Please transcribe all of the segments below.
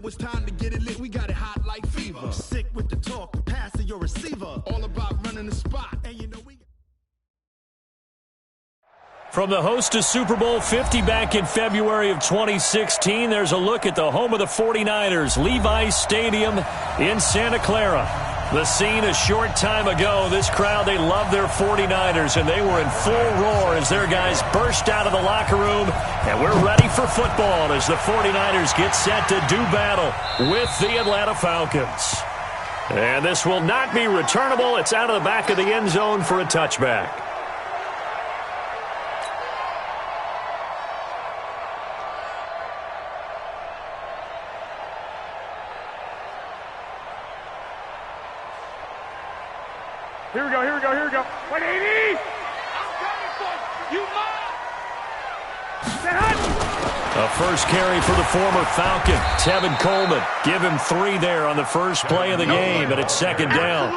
it's time to get it lit. We got it hot like fever. Sick with the talk, the pass to your receiver. All about running the spot. And you know we... From the host to Super Bowl 50 back in February of 2016, there's a look at the home of the 49ers, Levi's Stadium in Santa Clara. The scene a short time ago, this crowd, they love their 49ers, and they were in full roar as their guys burst out of the locker room, and we're ready for football as the 49ers get set to do battle with the Atlanta Falcons. And this will not be returnable. It's out of the back of the end zone for a touchback. Here we go. 180! I'm coming for you, A first carry for the former Falcon, Tevin Coleman. Give him 3 there on the first play of the game, and it's second down.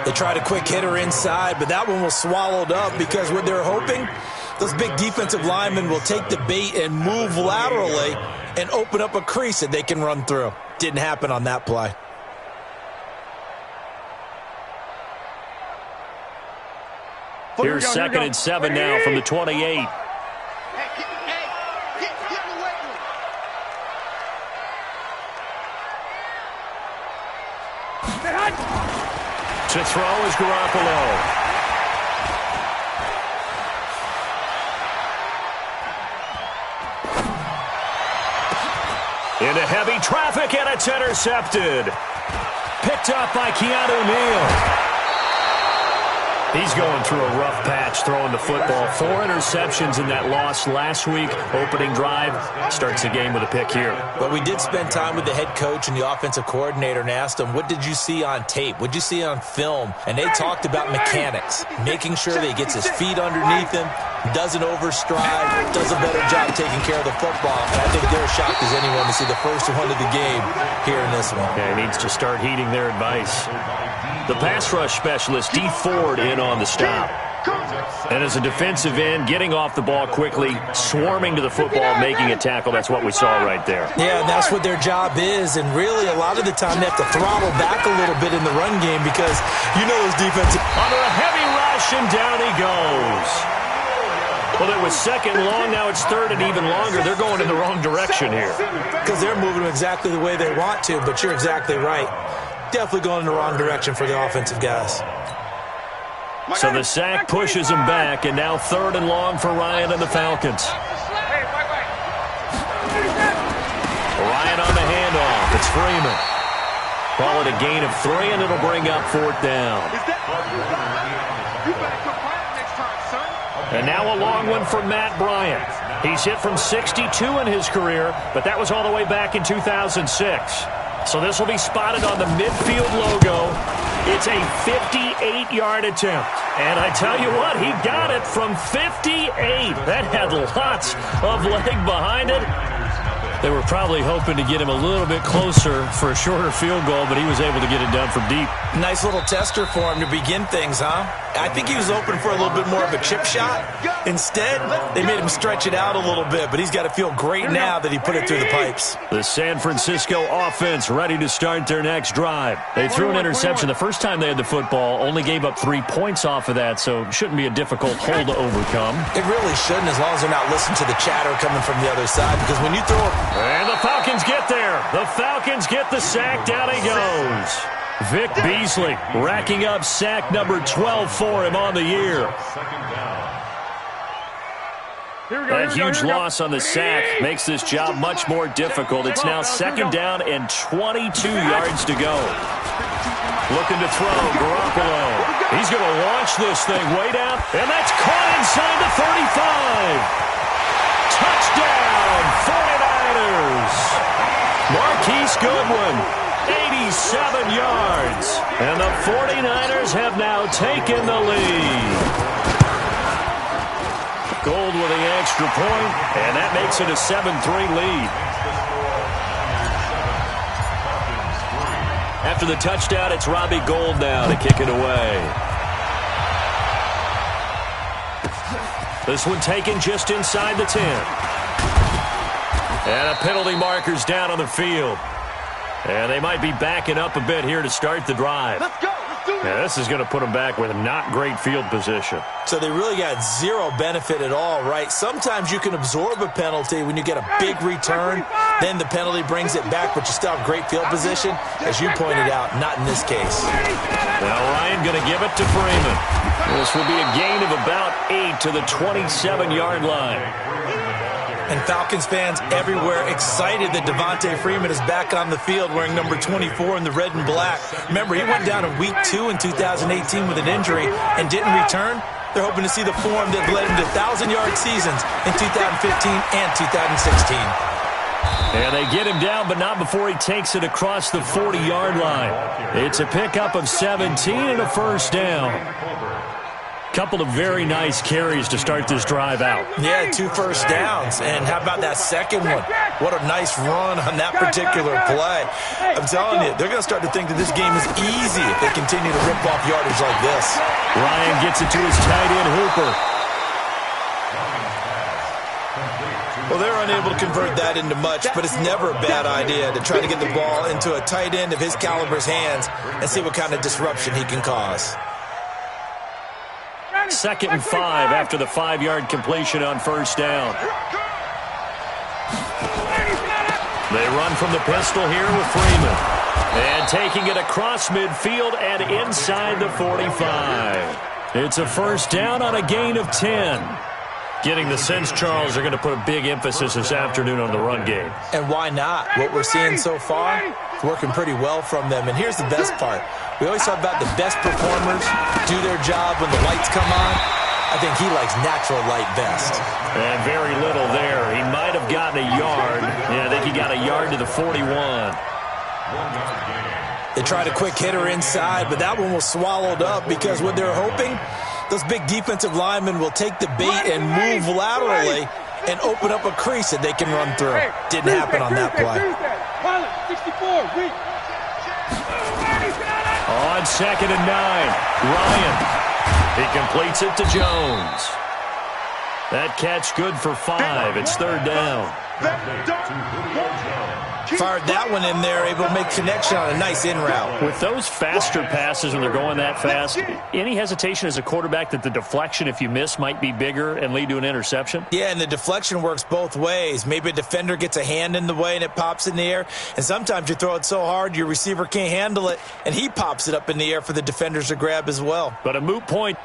They tried a quick hitter inside, but that one was swallowed up because what they're hoping, those big defensive linemen will take the bait and move laterally and open up a crease that they can run through. Didn't happen on that play. Here's second and 7 now from the 28. Get away from him. To throw is Garoppolo. Into heavy traffic, and it's intercepted. Picked up by Keanu Neal. He's going through a rough patch throwing the football. 4 interceptions in that loss last week. Opening drive starts the game with a pick here. But we did spend time with the head coach and the offensive coordinator and asked them, what did you see on tape? What did you see on film? And they talked about mechanics, making sure that he gets his feet underneath him, doesn't overstride, does a better job taking care of the football. And I think they're shocked as anyone to see the first one of the game here in this one. Yeah, he needs to start heeding their advice. The pass rush specialist, D. Ford, in on the stop. And as a defensive end, getting off the ball quickly, swarming to the football, making a tackle, that's what we saw right there. Yeah, and that's what their job is. And really, a lot of the time, they have to throttle back a little bit in the run game because you know those defensive... Under a heavy rush, and down he goes. Well, it was second long. Now it's third and even longer. They're going in the wrong direction here. Because they're moving exactly the way they want to, but you're exactly right. Definitely going in the wrong direction for the offensive guys. So the sack pushes him back, and now third and long for Ryan and the Falcons. Ryan on the handoff. It's Freeman. Call it a gain of 3, and it'll bring up 4th down. And now a long one for Matt Bryant. He's hit from 62 in his career, but that was all the way back in 2006. So this will be spotted on the midfield logo. It's a 58-yard attempt. And I tell you what, he got it from 58. That had lots of leg behind it. They were probably hoping to get him a little bit closer for a shorter field goal, but he was able to get it done from deep. Nice little tester for him to begin things, huh? I think he was open for a little bit more of a chip shot. Instead, they made him stretch it out a little bit, but he's got to feel great now that he put it through the pipes. The San Francisco offense ready to start their next drive. They threw an interception the first time they had the football, only gave up 3 points off of that, so shouldn't be a difficult hole to overcome. It really shouldn't, as long as they're not listening to the chatter coming from the other side, because when you throw a... And the Falcons get there. The Falcons get the sack. Down he goes. Vic Beasley racking up sack number 12 for him on the year. That huge loss on the sack makes this job much more difficult. It's now second down and 22 yards to go. Looking to throw, Garoppolo. He's going to launch this thing way down, and that's caught inside the 35. Touchdown, 49ers. Marquise Goodwin, 87 yards. And the 49ers have now taken the lead. Gold with the extra point, and that makes it a 7-3 lead. After the touchdown, it's Robbie Gould now to kick it away. This one taken just inside the 10. And a penalty marker's down on the field. And they might be backing up a bit here to start the drive. Let's go. Let's do it. Yeah, this is going to put them back with not great field position. So they really got zero benefit at all, right? Sometimes you can absorb a penalty when you get a big return. Then the penalty brings it back, but you still have great field position. As you pointed out, not in this case. Now Ryan going to give it to Freeman. This will be a gain of about 8 to the 27-yard line. And Falcons fans everywhere excited that Devontae Freeman is back on the field wearing number 24 in the red and black. Remember, he went down in Week 2 in 2018 with an injury and didn't return. They're hoping to see the form that led him to 1,000-yard seasons in 2015 and 2016. And they get him down, but not before he takes it across the 40-yard line. It's a pickup of 17 and a first down. Couple of very nice carries to start this drive out. Yeah, 2 first downs. And how about that second one? What a nice run on that particular play. I'm telling you, they're going to start to think that this game is easy if they continue to rip off yardage like this. Ryan gets it to his tight end, Hooper. Well, they're unable to convert that into much, but it's never a bad idea to try to get the ball into a tight end of his caliber's hands and see what kind of disruption he can cause. 2nd and 5 after the 5-yard completion on first down. They run from the pistol here with Freeman. And taking it across midfield and inside the 45. It's a first down on a gain of 10. Getting the sense, Charles, are going to put a big emphasis this afternoon on the run game. And why not? What we're seeing so far, it's working pretty well from them. And here's the best part. We always talk about the best performers do their job when the lights come on. I think he likes natural light best. And very little there. He might have gotten a yard. Yeah, I think he got a yard to the 41. They tried a quick hitter inside, but that one was swallowed up because what they're hoping, those big defensive linemen will take the bait and move laterally and open up a crease that they can run through. Didn't happen on that play. On 2nd and 9, Ryan. He completes it to Jones. That catch good for 5. It's 3rd down. Fired that one in there, able to make connection on a nice in route. With those faster passes when they're going that fast, any hesitation as a quarterback that the deflection, if you miss, might be bigger and lead to an interception? Yeah, and the deflection works both ways. Maybe a defender gets a hand in the way and it pops in the air, and sometimes you throw it so hard your receiver can't handle it, and he pops it up in the air for the defenders to grab as well. But a moot point.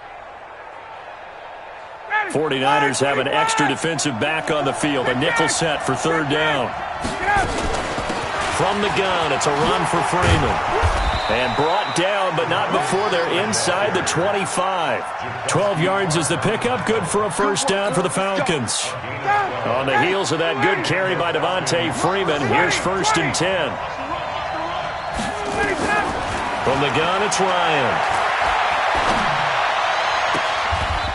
49ers have an extra defensive back on the field, a nickel set for 3rd down. From the gun, it's a run for Freeman. And brought down, but not before they're inside the 25. 12 yards is the pickup, good for a first down for the Falcons. On the heels of that good carry by Devontae Freeman, here's 1st and 10. From the gun, it's Ryan.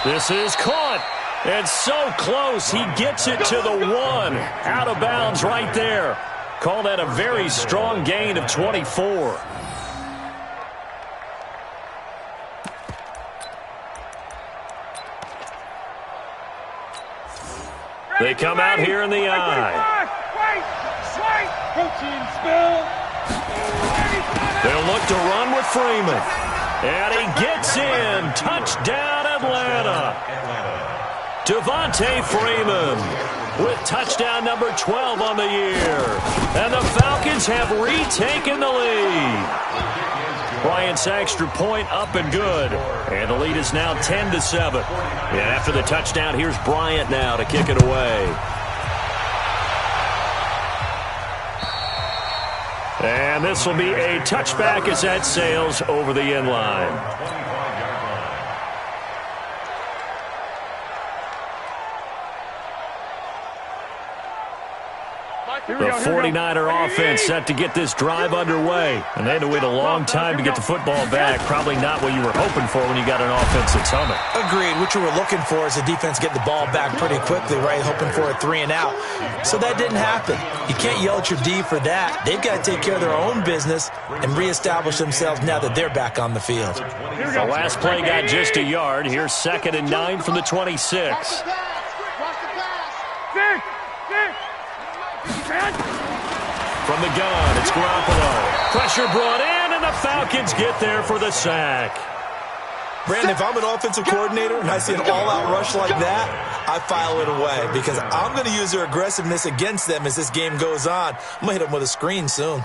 This is caught. And so close, he gets it to the 1. Out of bounds right there. Call that a very strong gain of 24. They come out here in the eye. They'll look to run with Freeman. And he gets in. Touchdown, Atlanta. Devontae Freeman with touchdown number 12 on the year. And the Falcons have retaken the lead. Bryant's extra point up and good. And the lead is now 10-7. And after the touchdown, here's Bryant now to kick it away. And this will be a touchback as that sails over the end line. The 49er offense set to get this drive underway. And they had to wait a long time to get the football back. Probably not what you were hoping for when you got an offense that's humming. Agreed. What you were looking for is the defense get the ball back pretty quickly, right? Hoping for a 3 and out. So that didn't happen. You can't yell at your D for that. They've got to take care of their own business and reestablish themselves now that they're back on the field. The last play got just a yard. Here's 2nd and 9 from the 26. From the gun, it's Garoppolo. Pressure brought in, and the Falcons get there for the sack. Brandon, if I'm an offensive coordinator and I see an all-out rush like that, I file it away because I'm going to use their aggressiveness against them as this game goes on. I'm going to hit them with a screen soon.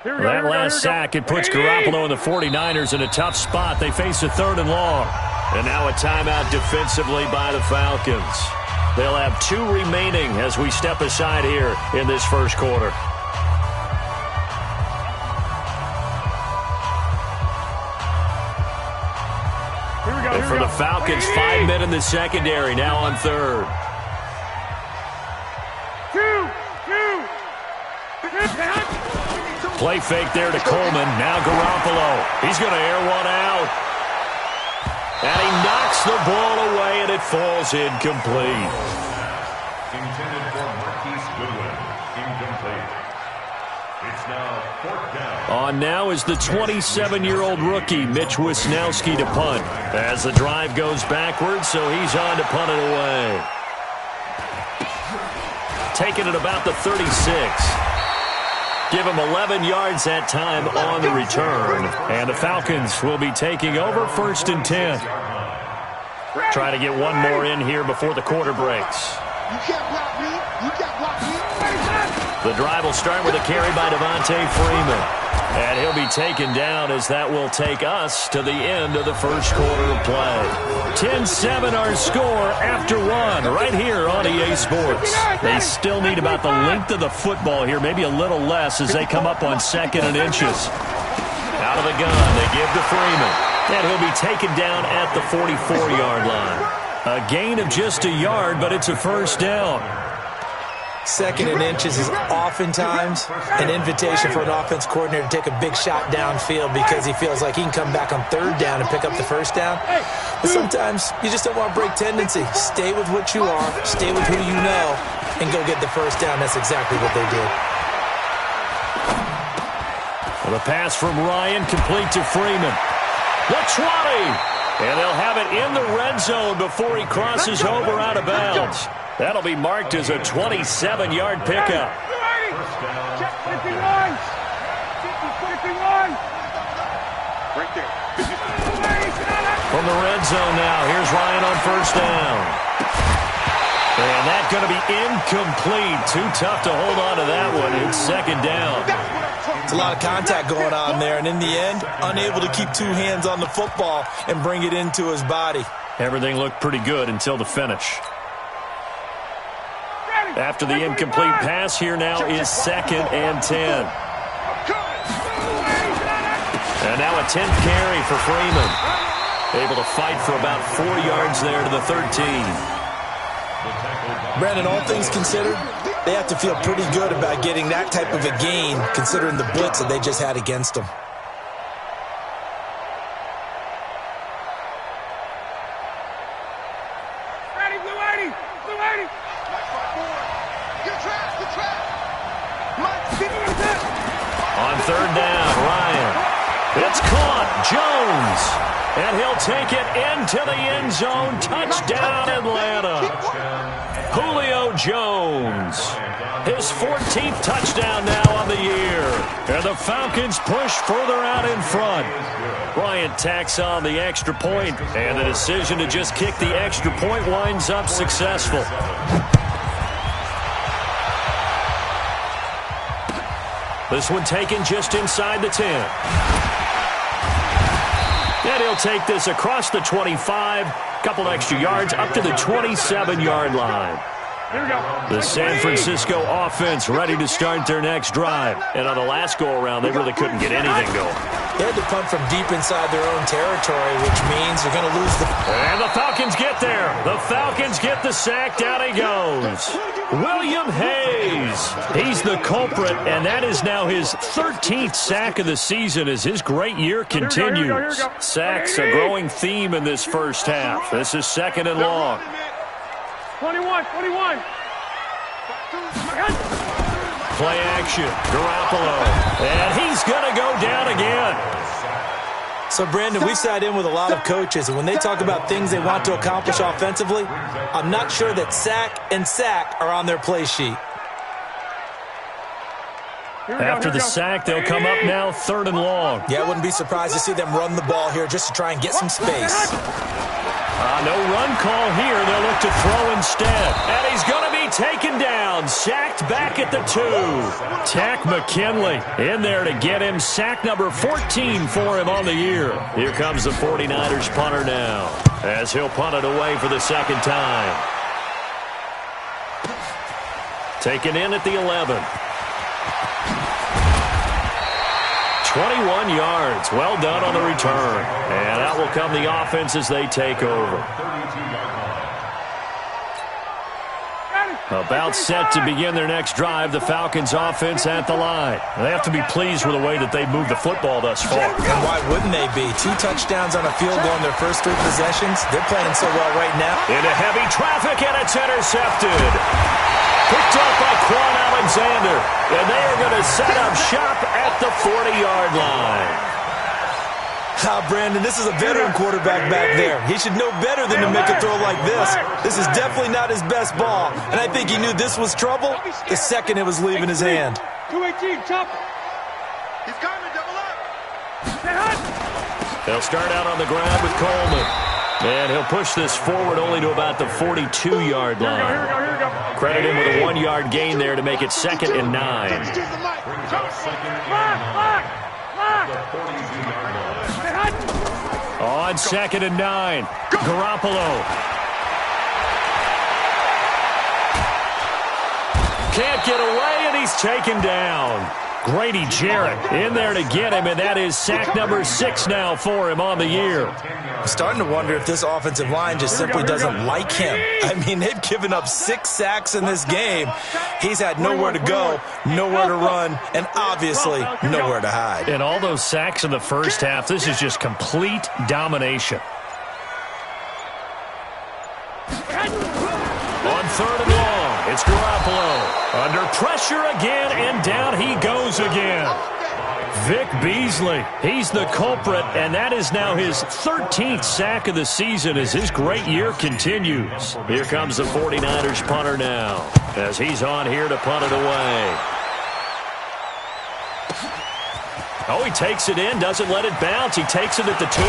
That last sack, it puts Garoppolo and the 49ers in a tough spot. They face a 3rd and long. And now a timeout defensively by the Falcons. They'll have 2 remaining as we step aside here in this first quarter. And for the Falcons, 5 men in the secondary, now on 3rd. Play fake there to Coleman. Now Garoppolo. He's going to air one out. And he knocks the ball away, and it falls incomplete. Intended for Marquise Goodwin. Incomplete. It's now 4th down. On now is the 27-year-old rookie, Mitch Wisnowski, to punt. As the drive goes backwards, so he's on to punt it away. Taking it about the 36. Give him 11 yards that time on the return. And the Falcons will be taking over 1st and 10. Try to get one more in here before the quarter breaks. You can't block me. You can't block me. The drive will start with a carry by Devontae Freeman. And he'll be taken down as that will take us to the end of the first quarter of play. 10-7 our score after 1 right here on EA Sports. They still need about the length of the football here, maybe a little less as they come up on 2nd and inches. Out of the gun, they give to Freeman. And he'll be taken down at the 44-yard line. A gain of just a yard, but it's a first down. 2nd and inches is oftentimes an invitation for an offense coordinator to take a big shot downfield because he feels like he can come back on 3rd down and pick up the first down. But sometimes you just don't want to break tendency. Stay with what you are, stay with who you know, and go get the first down. That's exactly what they did. Well, the pass from Ryan complete to Freeman. The 20! And they'll have it in the red zone before he crosses over out of bounds. That'll be marked as a 27-yard pickup. Check 51. 51. Right there. From the red zone now, here's Ryan on first down. And that's going to be incomplete. Too tough to hold on to that one. It's 2nd down. It's a lot of contact going on there, and in the end, unable to keep 2 hands on the football and bring it into his body. Everything looked pretty good until the finish. After the incomplete pass, here now is 2nd and 10. And now a 10th carry for Freeman. Able to fight for about 4 yards there to the 13. Brandon, all things considered, they have to feel pretty good about getting that type of a gain considering the blitz that they just had against them. On 3rd down, Ryan. It's caught. Jones. And he'll take it into the end zone. Touchdown, Atlanta. Julio Jones. His 14th touchdown now on the year. And the Falcons push further out in front. Bryant tacks on the extra point, and the decision to just kick the extra point winds up successful. This one taken just inside the 10. And he'll take this across the 25. Couple extra yards up to the 27-yard line. Here we go. The San Francisco offense ready to start their next drive. And on the last go-around, they really couldn't get anything going. They had to punt from deep inside their own territory, which means they're going to lose the... And the Falcons get there. The Falcons get the sack. Down he goes. William Hayes. He's the culprit, and that is now his 13th sack of the season as his great year continues. Sacks a growing theme in this first half. This is 2nd and long. 21. Play action. Garoppolo. And he's going to go down again. So, Brandon, we've sat in with a lot of coaches, and when they talk about things they want to accomplish offensively, I'm not sure that sack and sack are on their play sheet. After the sack, they'll come up now 3rd and long. Yeah, I wouldn't be surprised to see them run the ball here just to try and get some space. No run call here. They'll look to throw instead. And he's going to be taken down. Sacked back at the 2. Tack McKinley in there to get him. Sack number 14 for him on the year. Here comes the 49ers punter now, as he'll punt it away for the second time. Taken in at the 11. 21 yards. Well done on the return. And out will come the offense as they take over. About set to begin their next drive, the Falcons offense at the line. They have to be pleased with the way that they've moved the football thus far. And why wouldn't they be? 2 touchdowns on a field goal in their first 3 possessions. They're playing so well right now. Into heavy traffic, and it's intercepted. Picked up by Quan Alexander. And they are going to set up shop at the 40-yard line. Brandon, this is a veteran quarterback back there. He should know better than to make a throw like this. This is definitely not his best ball. And I think he knew this was trouble the second it was leaving his hand. 218, chop. He's coming, double up. They'll start out on the ground with Coleman. And he'll push this forward only to about the 42-yard line. Here we go. Credit him with a 1-yard gain there to make it 2nd and 9. On 2nd and 9, Garoppolo. Can't get away, and he's taken down. Grady Jarrett in there to get him, and that is sack number 6 now for him on the year. I'm starting to wonder if this offensive line just simply doesn't like him. I mean, they've given up 6 sacks in this game. He's had nowhere to go, nowhere to run, and obviously nowhere to hide. And all those sacks in the first half, this is just complete domination. On 3rd and long, it's Garoppolo. Under pressure again, and down he goes again. Vic Beasley, he's the culprit, and that is now his 13th sack of the season as his great year continues. Here comes the 49ers punter now, as he's on here to punt it away. Oh, he takes it in, doesn't let it bounce. He takes it at the 2.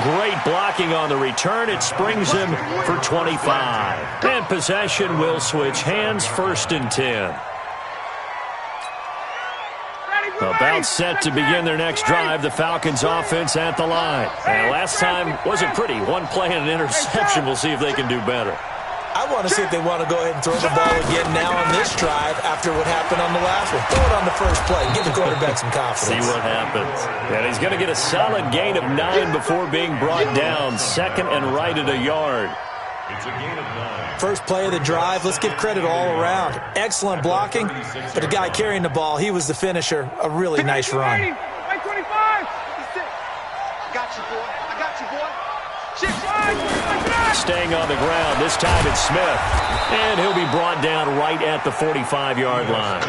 Great blocking on the return. It springs him for 25. And possession will switch hands, 1st and 10. About set to begin their next drive, the Falcons offense at the line. And last time wasn't pretty. 1 play and an interception. We'll see if they can do better. I want to see if they want to go ahead and throw the ball again now on this drive after what happened on the last one. Throw it on the first play. Give the quarterback some confidence. See what happens. And he's going to get a solid gain of 9 before being brought down. 2nd and right at a yard. It's a gain of 9. First play of the drive. Let's give credit all around. Excellent blocking. But the guy carrying the ball, he was the finisher. A really nice run. 25. I got you, boy. I got you, boy. Staying on the ground. This time it's Smith. And he'll be brought down right at the 45-yard line.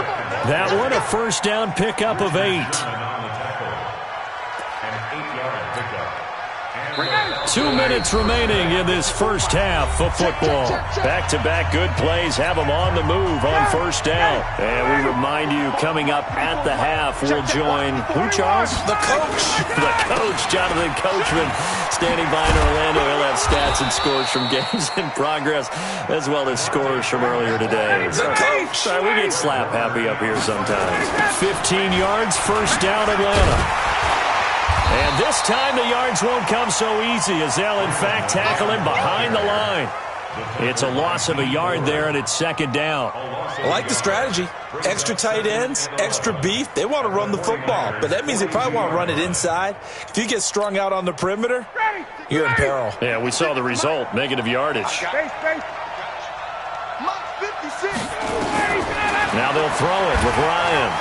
That one, a 1st down pickup of 8. 2 minutes remaining in this first half of football. Back-to-back good plays have them on the move on 1st down. And we remind you, coming up at the half, we'll join who, Charles? The coach. The coach, Jonathan Coachman, standing by in Orlando. He'll have stats and scores from games in progress, as well as scores from earlier today. The coach. Sorry, we get slap happy up here sometimes. 15 yards, 1st down, Atlanta. And this time the yards won't come so easy as they'll, in fact, tackle him behind the line. It's a loss of a yard there, and it's 2nd down. I like the strategy. Extra tight ends, extra beef. They want to run the football, but that means they probably want to run it inside. If you get strung out on the perimeter, you're in peril. Yeah, we saw the result, negative yardage. Now they'll throw it with Ryan.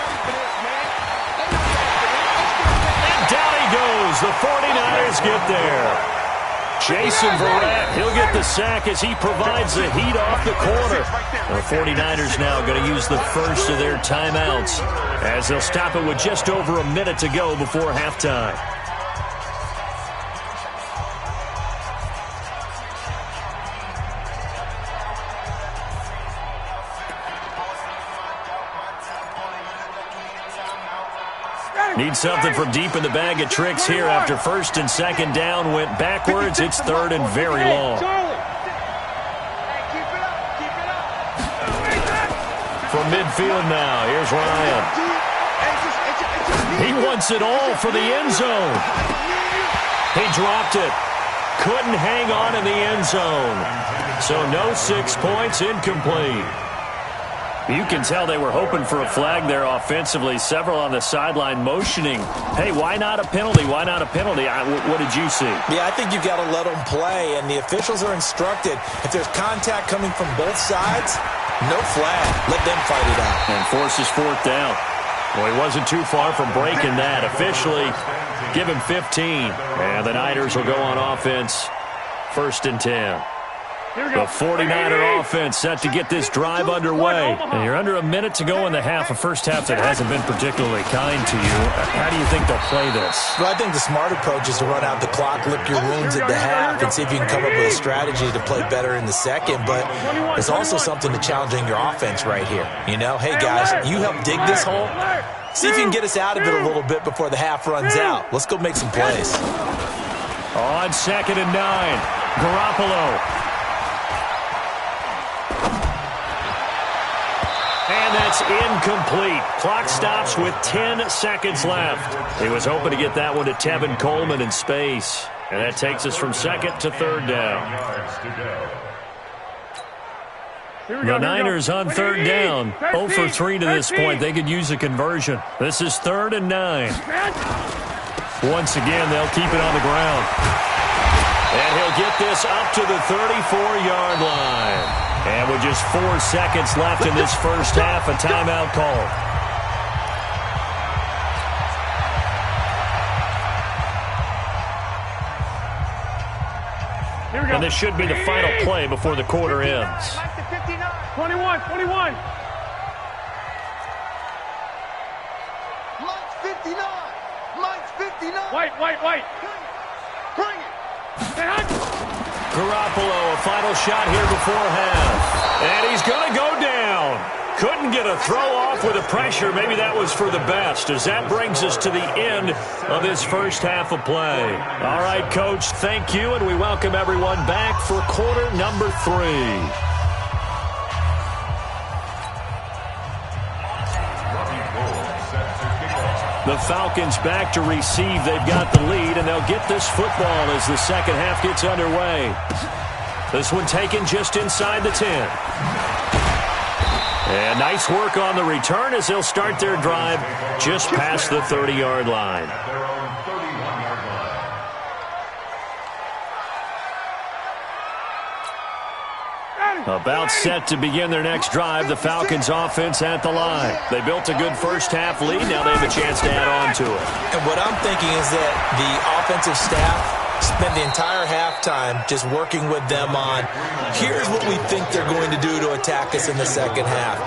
Goes. The 49ers get there. Jason Verrett, he'll get the sack as he provides the heat off the corner. The 49ers now going to use the first of their timeouts as they'll stop it with just over a minute to go before halftime. Need something from deep in the bag of tricks here after first and second down went backwards. It's third and very long. From midfield now, here's Ryan. He wants it all for the end zone. He dropped it. Couldn't hang on in the end zone. So no 6 points, incomplete. You can tell they were hoping for a flag there offensively. Several on the sideline motioning. Hey, why not a penalty? Why not a penalty? What did you see? Yeah, I think you've got to let them play, and the officials are instructed. If there's contact coming from both sides, no flag. Let them fight it out. And forces fourth down. Well, he wasn't too far from breaking that. Officially, give him 15. And the Niners will go on offense. First and 10. The 49er offense set to get this drive underway. And you're under a minute to go in the half, a first half that hasn't been particularly kind to you. How do you think they'll play this? Well, I think the smart approach is to run out the clock, lick your wounds at the half, and see if you can come up with a strategy to play better in the second. But it's also something to challenging your offense right here. You know, hey, guys, you help dig this hole. See if you can get us out of it a little bit before the half runs out. Let's go make some plays. On second and 9, Garoppolo. And that's incomplete. Clock stops with 10 seconds left. He was hoping to get that one to Tevin Coleman in space. And that takes us from second to third down. The Niners on third down. 0 for 3 to this point. They could use a conversion. This is third and 9. Once again, they'll keep it on the ground. And he'll get this up to the 34-yard line. And with just 4 seconds left in this first half, a timeout call. And this should be the final play before the quarter ends. 21. Mike's 59. Mike's 59. White. Bring it. Garoppolo, a final shot here before half. And he's going to go down. Couldn't get a throw off with the pressure. Maybe that was for the best, as that brings us to the end of this first half of play. All right, Coach, thank you, and we welcome everyone back for quarter number 3. The Falcons back to receive. They've got the lead, and they'll get this football as the second half gets underway. This one taken just inside the 10. And nice work on the return as they'll start their drive just past the 30-yard line. About set to begin their next drive, the Falcons offense at the line. They built a good first half lead. Now they have a chance to add on to it. And what I'm thinking is that the offensive staff spent the entire halftime just working with them on, here's what we think they're going to do to attack us in the second half.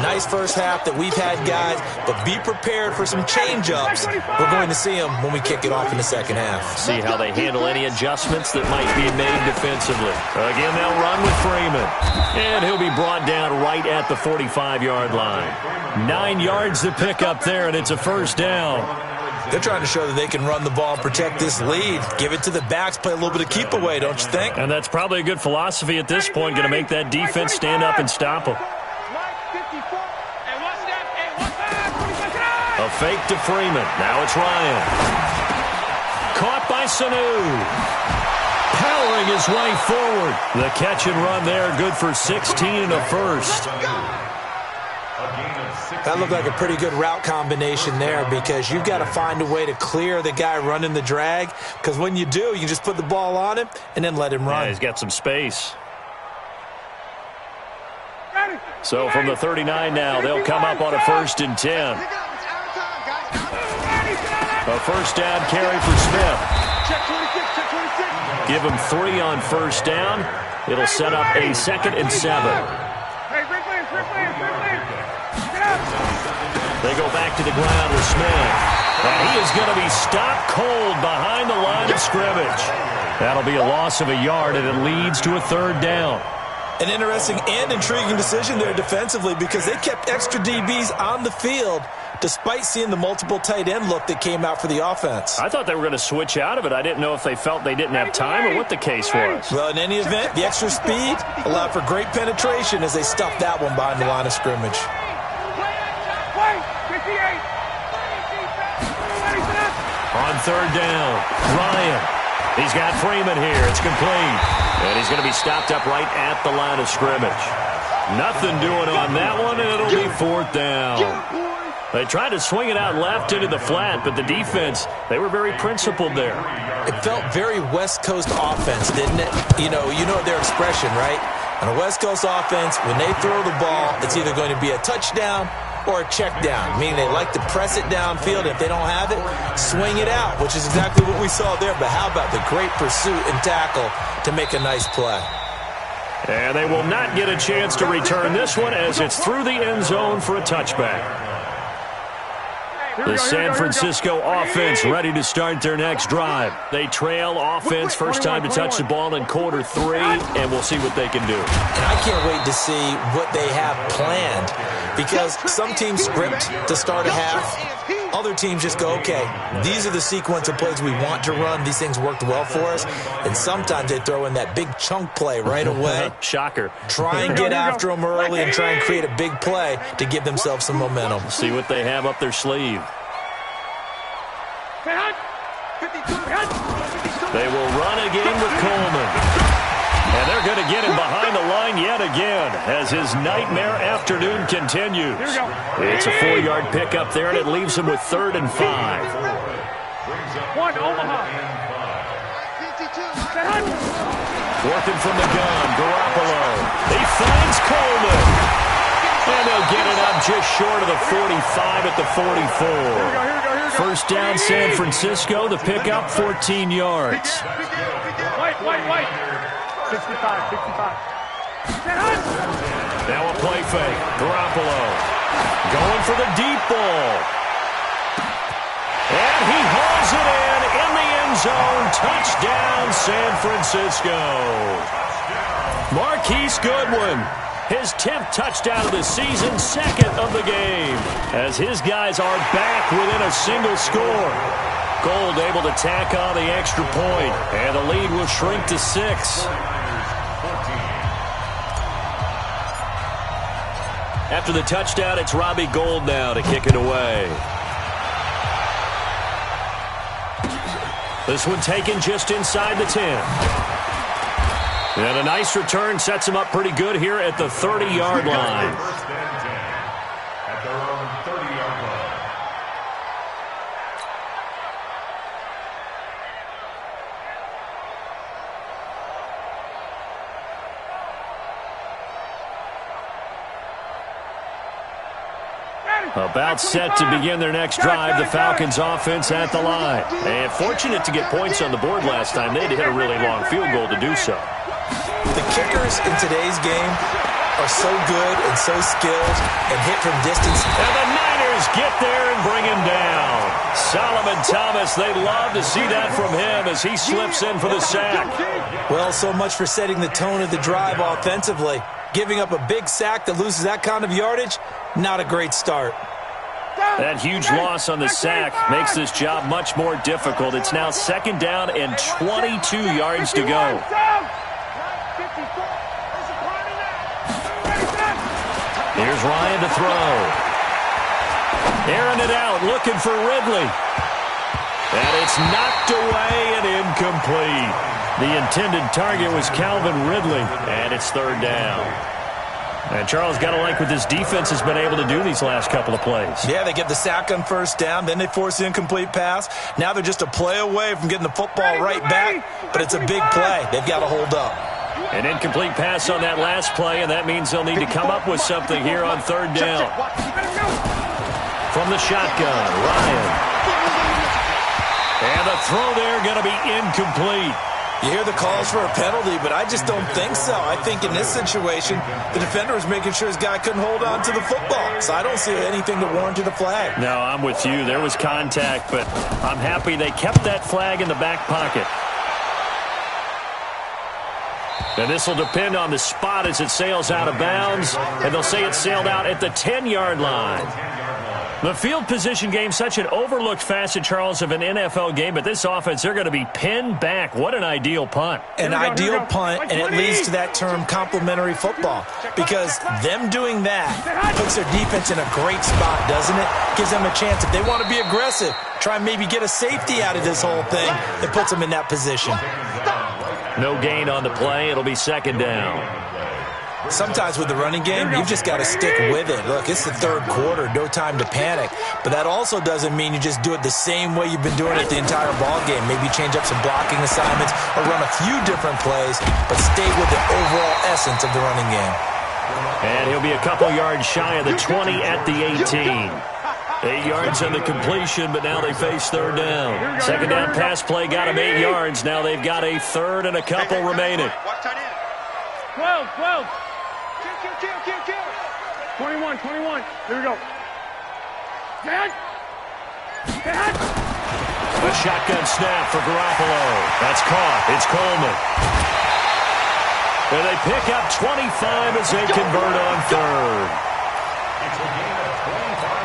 Nice first half that we've had, guys, but be prepared for some change-ups. We're going to see them when we kick it off in the second half. See how they handle any adjustments that might be made defensively. Again, they'll run with Freeman. And he'll be brought down right at the 45-yard line. 9 yards to pick up there, and it's a first down. They're trying to show that they can run the ball and protect this lead. Give it to the backs, play a little bit of keep away, don't you think? And that's probably a good philosophy at this point, going to make that defense stand up and stop them. A fake to Freeman. Now it's Ryan. Caught by Sanu. Powering his way forward. The catch and run there, good for 16 and a first. That looked like a pretty good route combination there, because you've got to find a way to clear the guy running the drag, because when you do, you just put the ball on him and then let him run. Yeah, he's got some space. So from the 39 now, they'll come up on a first and 10. A first down carry for Smith. Give him 3 on first down. It'll set up a second and 7. They go back to the ground with Smith. And he is going to be stopped cold behind the line of scrimmage. That'll be a loss of a yard, and it leads to a third down. An interesting and intriguing decision there defensively because they kept extra DBs on the field despite seeing the multiple tight end look that came out for the offense. I thought they were going to switch out of it. I didn't know if they felt they didn't have time or what the case was. Well, in any event, the extra speed allowed for great penetration as they stuffed that one behind the line of scrimmage. On third down, Ryan. He's got Freeman here. It's complete. And he's going to be stopped up right at the line of scrimmage. Nothing doing on that one, and it'll be fourth down. They tried to swing it out left into the flat, but the defense, they were very principled there. It felt very West Coast offense, didn't it? You know their expression, right? On a West Coast offense, when they throw the ball, it's either going to be a touchdown or a check down, meaning they like to press it downfield. If they don't have it, swing it out, which is exactly what we saw there. But how about the great pursuit and tackle to make a nice play? And they will not get a chance to return this one as it's through the end zone for a touchback. The San Francisco offense ready to start their next drive. They trail offense, first time to touch the ball in quarter 3, and we'll see what they can do. And I can't wait to see what they have planned because some teams script to start a half. Other teams just go, okay, these are the sequence of plays we want to run. These things worked well for us. And sometimes they throw in that big chunk play right away. Shocker. Try and get after them early and try and create a big play to give themselves some momentum. See what they have up their sleeve. They will run again with Coleman. And they're going to get him behind the line yet again as his nightmare afternoon continues. It's a 4-yard pickup there, and it leaves him with 3rd and 5. Working from the gun, Garoppolo. He finds Coleman. And they'll get it up just short of the 45 at the 44. First down, San Francisco. The pickup, 14 yards. White. 65. Now a play fake. Garoppolo going for the deep ball. And he hauls it in the end zone. Touchdown, San Francisco. Marquise Goodwin, his 10th touchdown of the season, 2nd of the game, as his guys are back within a single score. Gold able to tack on the extra point, and the lead will shrink to 6. After the touchdown, it's Robbie Gould now to kick it away. This one taken just inside the 10. And a nice return sets him up pretty good here at the 30-yard line. At their own 30-yard line. About set to begin their next drive, the Falcons offense at the line. And fortunate to get points on the board last time. They had to hit a really long field goal to do so. The kickers in today's game are so good and so skilled and hit from distance. And the Niners get there and bring him down. Solomon Thomas, they love to see that from him as he slips in for the sack. Well, so much for setting the tone of the drive offensively. Giving up a big sack that loses that kind of yardage, not a great start. That huge loss on the sack makes this job much more difficult. It's now 2nd down and 22 yards to go. Here's Ryan to throw. Airing it out, looking for Ridley. And it's knocked away and incomplete. The intended target was Calvin Ridley, and it's 3rd down. And Charles, got to like what this defense has been able to do these last couple of plays. Yeah, they get the sack on 1st down, then they force the incomplete pass. Now they're just a play away from getting the football right back, but it's a big play. They've got to hold up. An incomplete pass on that last play, and that means they'll need to come up with something here on 3rd down. From the shotgun, Ryan. And the throw there going to be incomplete. You hear the calls for a penalty, but I just don't think so. I think in this situation, the defender was making sure his guy couldn't hold on to the football. So I don't see anything to warrant a flag. No, I'm with you. There was contact, but I'm happy they kept that flag in the back pocket. And this will depend on the spot as it sails out of bounds. And they'll say it sailed out at the 10-yard line. The field position game, such an overlooked facet, Charles, of an NFL game. But this offense, they're going to be pinned back. What an ideal punt. An ideal punt, and it leads to that term complementary football. Because them doing that puts their defense in a great spot, doesn't it? Gives them a chance. If they want to be aggressive, try and maybe get a safety out of this whole thing, it puts them in that position. No gain on the play. It'll be second down. Sometimes with the running game, you've just got to stick with it. Look, it's the third quarter, no time to panic. But that also doesn't mean you just do it the same way you've been doing it the entire ball game. Maybe change up some blocking assignments or run a few different plays, but stay with the overall essence of the running game. And he'll be a couple yards shy of the 20 at the 18. 8 yards on the completion, but now they face third down. Second down pass play got him 8 yards. Now they've got a third and a couple remaining. 12. 21. Here we go. Dad. A shotgun snap for Garoppolo. That's caught. It's Coleman. And they pick up 25 as they convert on third.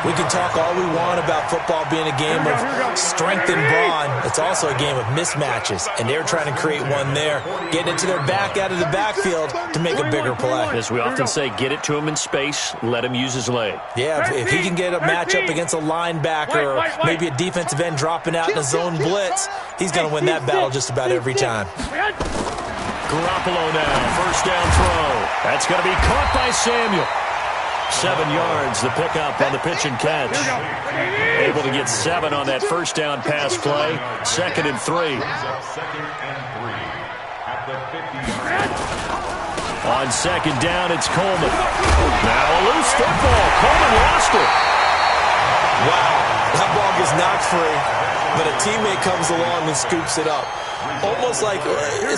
We can talk all we want about football being a game of strength and brawn. It's also a game of mismatches, and they're trying to create one there, getting it to their back out of the backfield to make a bigger play. As we often say, get it to him in space, let him use his leg. Yeah, if he can get a matchup against a linebacker or maybe a defensive end dropping out in a zone blitz, he's going to win that battle just about every time. Garoppolo now, first down throw. That's going to be caught by Samuel. 7 yards, the pickup on the pitch and catch. Able to get 7 on that first down pass play. 2nd and 3. On second down, it's Coleman. Now a loose football. Coleman lost it. Wow, that ball gets knocked free, but a teammate comes along and scoops it up. It's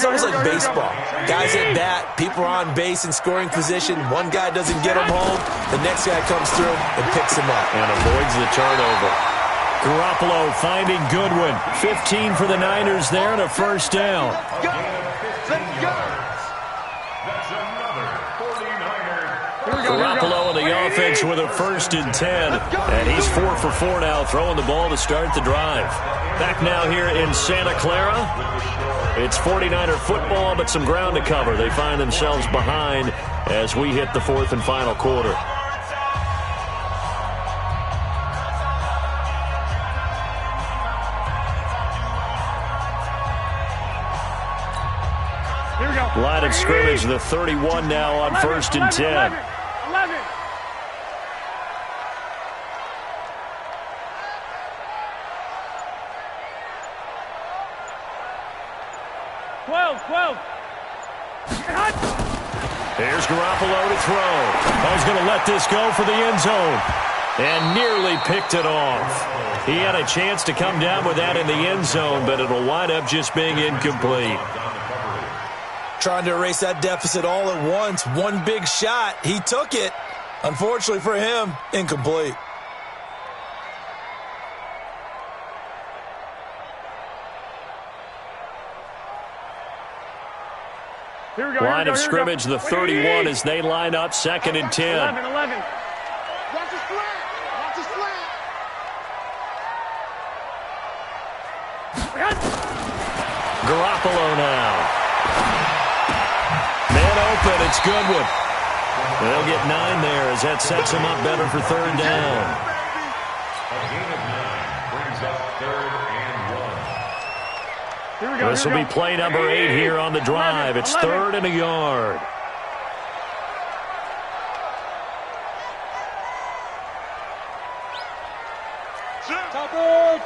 almost like baseball. Guys at bat, people are on base in scoring position. One guy doesn't get him home. The next guy comes through and picks him up. And avoids the turnover. Garoppolo finding Goodwin. 15 for the Niners there and a first down. Garoppolo in the offense with a 1st and 10. And he's 4 for 4 now, throwing the ball to start the drive. Back now here in Santa Clara. It's 49er football, but some ground to cover. They find themselves behind as we hit the 4th and final quarter. Here we go. Line of scrimmage, the 31 now on 1st and 10. 11. 12. Here's Garoppolo to throw. He's going to let this go for the end zone. And nearly picked it off. He had a chance to come down with that in the end zone, but it'll wind up just being incomplete. Trying to erase that deficit all at once. One big shot. He took it. Unfortunately for him, incomplete. Here we go. Line of scrimmage, the 31 as they line up 2nd and 10. 11. Watch the slant. Garoppolo now. Man open, it's Goodwin. They'll get 9 there as that sets him up better for 3rd down. A gain of 9 brings up 3rd and 1. This will be play number 8 here on the drive. It's 3rd and a yard.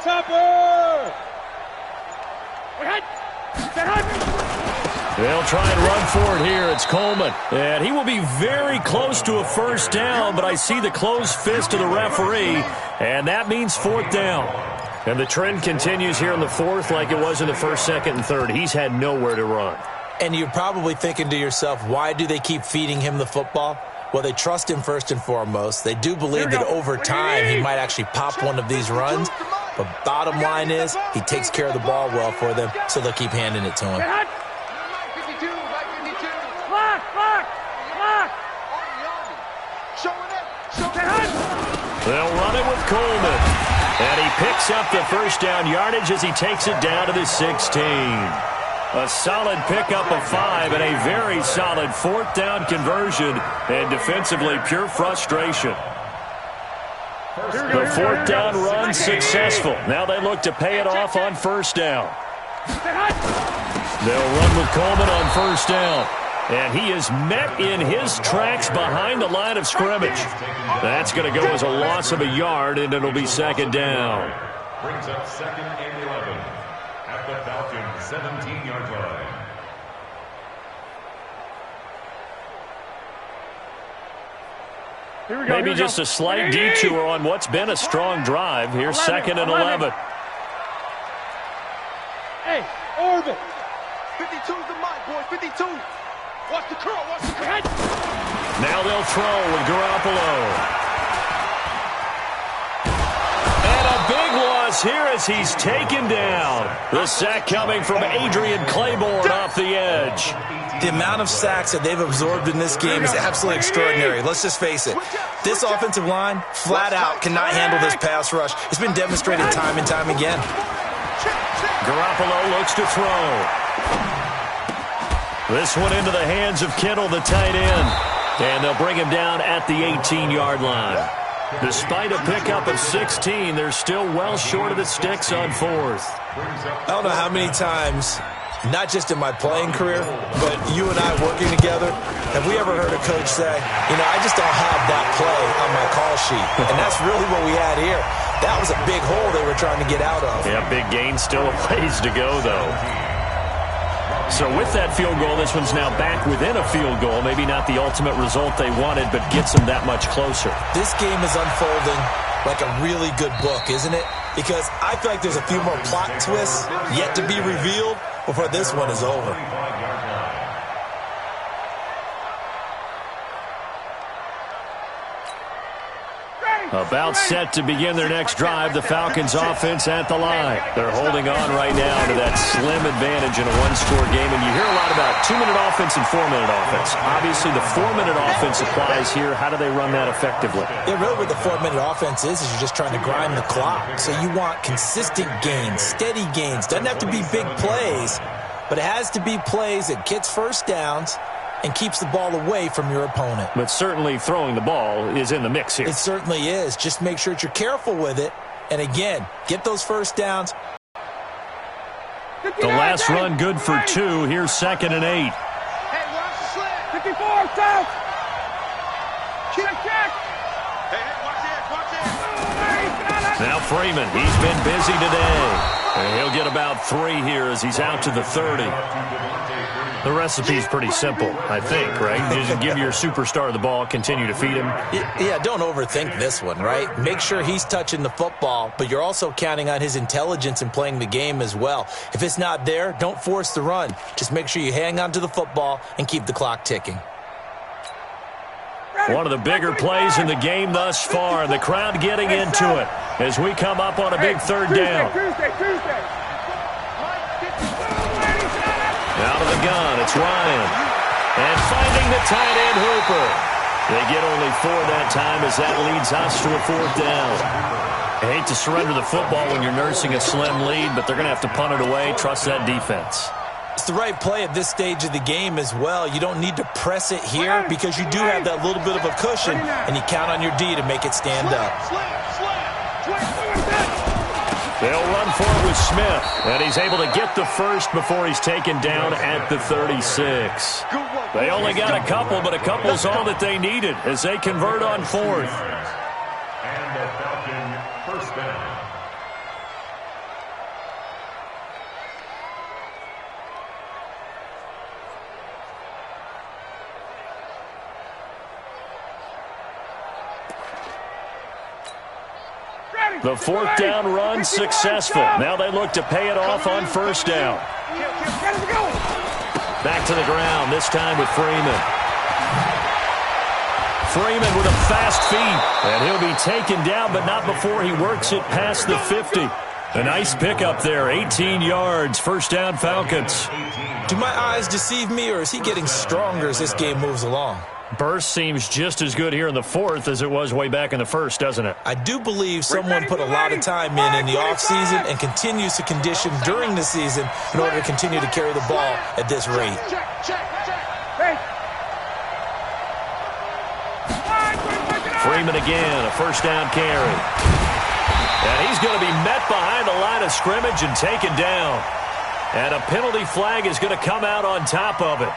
Topper! They'll try and run for it here. It's Coleman. And he will be very close to a first down, but I see the closed fist of the referee, and that means 4th down. And the trend continues here in the 4th like it was in the 1st, 2nd, and 3rd. He's had nowhere to run. And you're probably thinking to yourself, why do they keep feeding him the football? Well, they trust him first and foremost. They do believe that over time he might actually pop one of these runs. But bottom line is he takes care of the ball well for them, so they'll keep handing it to him. Block! Block! Block! They'll run it with Coleman. And he picks up the first down yardage as he takes it down to the 16. A solid pickup of 5 and a very solid fourth down conversion. And defensively, pure frustration. The fourth down run successful. Now they look to pay it off on first down. They'll run with Coleman on first down. And he is met in his tracks behind the line of scrimmage. That's going to go as a loss of a yard, and it'll be second down. Brings up second and 11 at the Falcons' 17-yard line. Maybe just a slight detour on what's been a strong drive. Here's second and 11. Hey, Orville. 52's the mic, boy. 52. Watch the curl. Watch the curl. Now they'll throw with Garoppolo. And a big loss here as he's taken down. The sack coming from Adrian Claiborne off the edge. The amount of sacks that they've absorbed in this game is absolutely extraordinary. Let's just face it. This offensive line, flat out, cannot handle this pass rush. It's been demonstrated time and time again. Garoppolo looks to throw. This one into the hands of Kittle, the tight end. And they'll bring him down at the 18-yard line. Despite a pickup of 16, they're still well short of the sticks on fourth. I don't know how many times, not just in my playing career, but you and I working together, have we ever heard a coach say, you know, I just don't have that play on my call sheet. And that's really what we had here. That was a big hole they were trying to get out of. Yeah, big gain, still a ways to go, though. So with that field goal, this one's now back within a field goal. Maybe not the ultimate result they wanted, but gets them that much closer. This game is unfolding like a really good book, isn't it? Because I feel like there's a few more plot twists yet to be revealed before this one is over. About set to begin their next drive, the Falcons offense at the line. They're holding on right now to that slim advantage in a one-score game. And you hear a lot about 2-minute offense and 4-minute offense. Obviously, the 4-minute offense applies here. How do they run that effectively? Yeah, really what the 4-minute offense is you're just trying to grind the clock. So you want consistent gains, steady gains. Doesn't have to be big plays, but it has to be plays that gets first downs and keeps the ball away from your opponent. But certainly throwing the ball is in the mix here. It certainly is. Just make sure that you're careful with it. And again, get those first downs. The last run good for 2. Here's second and 8. Hey, watch the slant. 54, south. Check. Hey, watch it. Now Freeman, he's been busy today. And he'll get about 3 here as he's out to the 30. The recipe's pretty simple, I think, right? You just give your superstar the ball, continue to feed him. Yeah, don't overthink this one, right? Make sure he's touching the football, but you're also counting on his intelligence in playing the game as well. If it's not there, don't force the run. Just make sure you hang on to the football and keep the clock ticking. One of the bigger plays in the game thus far, and the crowd getting into it as we come up on a big third down. Tuesday. Out of the gun, it's Ryan. And finding the tight end Hooper. They get only 4 that time as that leads us to a 4th down. I hate to surrender the football when you're nursing a slim lead, but they're going to have to punt it away. Trust that defense. It's the right play at this stage of the game as well. You don't need to press it here because you do have that little bit of a cushion, and you count on your D to make it stand up. They'll run for it with Smith, and he's able to get the first before he's taken down at the 36. They only got a couple, but a couple's all that they needed as they convert on 4th. And the Falcon first down. The 4th down run successful. Now they look to pay it off on first down. Back to the ground, this time with Freeman. Freeman with a fast feet, and he'll be taken down, but not before he works it past the 50. A nice pickup there, 18 yards, first down Falcons. Do my eyes deceive me, or is he getting stronger as this game moves along? Burst seems just as good here in the fourth as it was way back in the first, doesn't it? I do believe someone put a lot of time in the offseason and continues to condition during the season in order to continue to carry the ball at this rate. Freeman again, a first down carry. And he's going to be met behind the line of scrimmage and taken down. And a penalty flag is going to come out on top of it.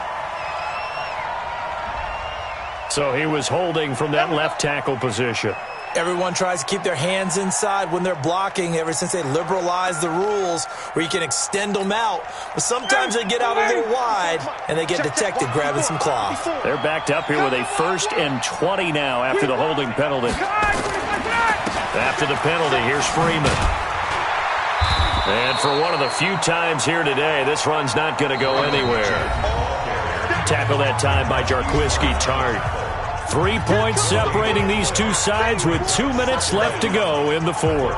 So he was holding from that left tackle position. Everyone tries to keep their hands inside when they're blocking ever since they liberalized the rules where you can extend them out. But sometimes they get out a little wide and they get detected grabbing some cloth. They're backed up here with a 1st and 20 now after the holding penalty. After the penalty, here's Freeman. And for one of the few times here today, this run's not going to go anywhere. Tackle that time by Jarquiski Tart. 3 points separating these two sides with 2 minutes left to go in the fourth.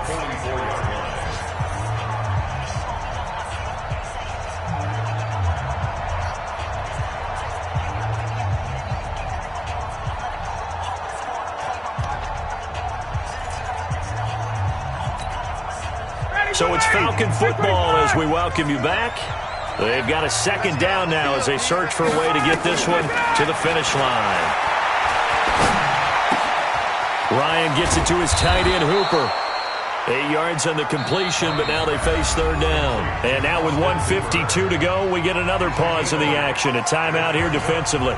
So it's Falcon football as we welcome you back. They've got a 2nd down now as they search for a way to get this one to the finish line. Ryan gets it to his tight end, Hooper. 8 yards on the completion, but now they face 3rd down. And now with 1:52 to go, we get another pause in the action. A timeout here defensively.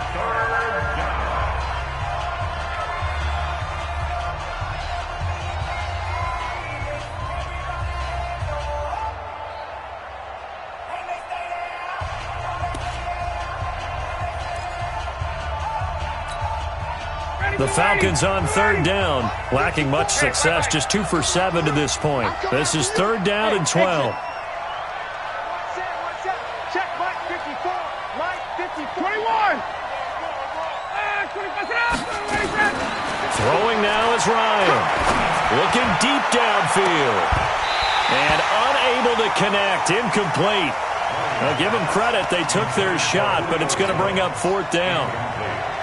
The Falcons on 3rd down, lacking much success, just 2 for 7 to this point. This is 3rd down and 12. Check, Mike 54, Mike 54. 21. Throwing now is Ryan. Looking deep downfield. And unable to connect, incomplete. Now give them credit, they took their shot, but it's going to bring up 4th down.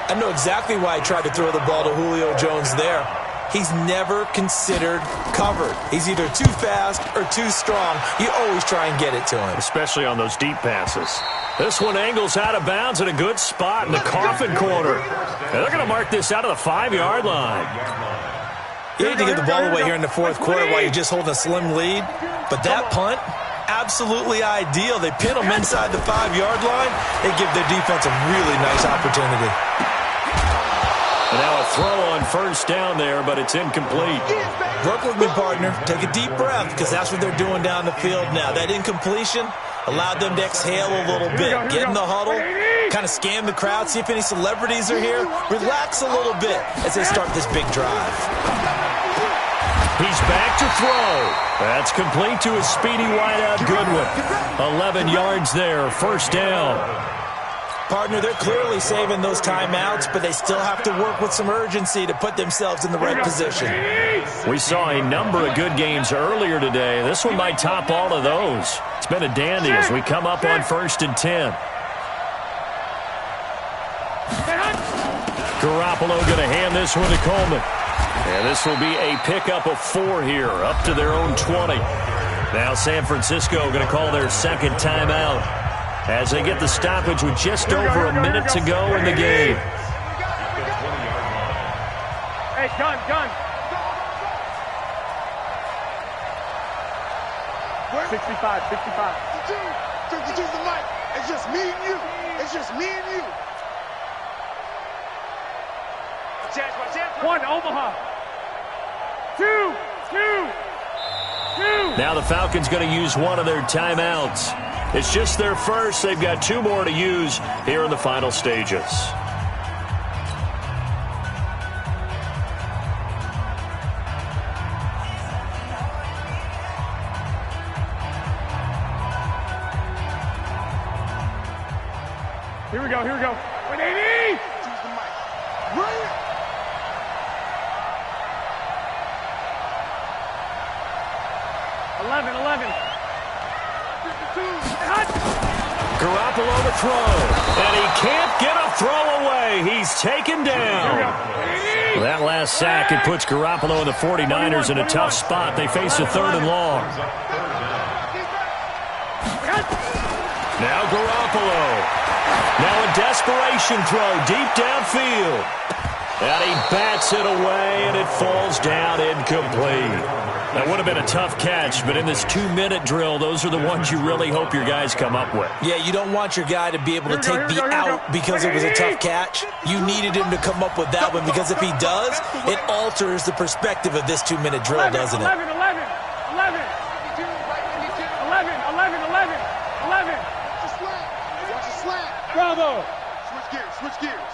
I know exactly why I tried to throw the ball to Julio Jones there. He's never considered covered. He's either too fast or too strong. You always try and get it to him. Especially on those deep passes. This one angles out of bounds at a good spot in the coffin corner. And they're going to mark this out of the 5-yard line. You need to get the ball away here in the 4th quarter while you're just holding a slim lead. But that punt, absolutely ideal. They pin them inside the 5-yard line. They give their defense a really nice opportunity. And now a throw on 1st down there, but it's incomplete. Work with me, partner. Take a deep breath, because that's what they're doing down the field now. That incompletion allowed them to exhale a little bit. Get in the huddle, kind of scan the crowd, see if any celebrities are here. Relax a little bit as they start this big drive. He's back to throw. That's complete to his speedy wideout Goodwin. 11 yards there, 1st down. Partner, they're clearly saving those timeouts, but they still have to work with some urgency to put themselves in the right position. We saw a number of good games earlier today. This one might top all of those. It's been a dandy as we come up on 1st and 10. Garoppolo going to hand this one to Coleman. And this will be a pickup of 4 here, up to their own 20. Now San Francisco going to call their 2nd timeout as they get the stoppage with just over a minute to go in the game. Hey, gun. 65. 52's the mic. It's just me and you. It's just me and you. One, Omaha. Two. Now the Falcons going to use one of their timeouts. It's just their first. They've got 2 more to use here in the final stages. Here we go. 180. Choose the mic. Bring it. Garoppolo to throw. And he can't get a throw away. He's taken down. That last sack, it puts Garoppolo and the 49ers in a tough spot. They face a 3rd and long. Now Garoppolo. Now a desperation throw deep downfield. And he bats it away, and it falls down incomplete. That would have been a tough catch, but in this 2-minute drill, those are the ones you really hope your guys come up with. Yeah, you don't want your guy to be able to take the out because it was a tough catch. You needed him to come up with that one because if he does, it alters the perspective of this 2-minute drill, doesn't it? 11. Bravo. Switch gears.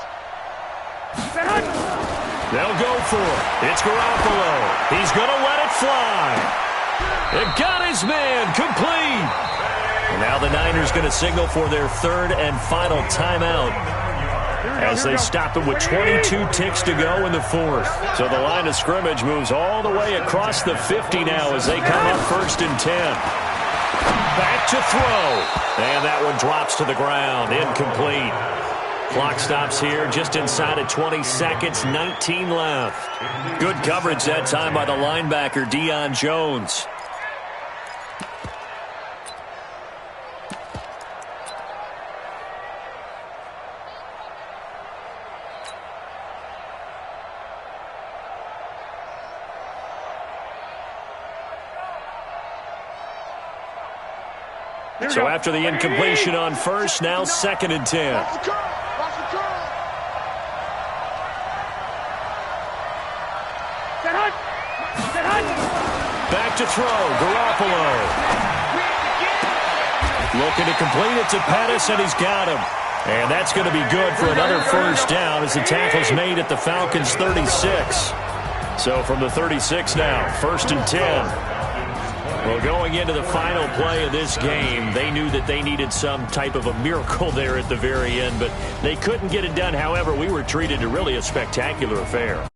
They'll go for it. It's Garoppolo. He's going to let it fly. It got his man complete. And now the Niners going to signal for their 3rd and final timeout as they stop it with 22 ticks to go in the 4th. So the line of scrimmage moves all the way across the 50 now as they come up 1st and 10. Back to throw. And that one drops to the ground. Incomplete. Clock stops here just inside of 20 seconds. 19 left. Good coverage that time by the linebacker, Deion Jones. So after the incompletion on 1st, now 2nd and 10. Back to throw, Garoppolo. Looking to complete it to Pettis, and he's got him. And that's going to be good for another 1st down as the tackle's made at the Falcons' 36. So from the 36 now, 1st and 10. Well, going into the final play of this game, they knew that they needed some type of a miracle there at the very end, but they couldn't get it done. However, we were treated to really a spectacular affair.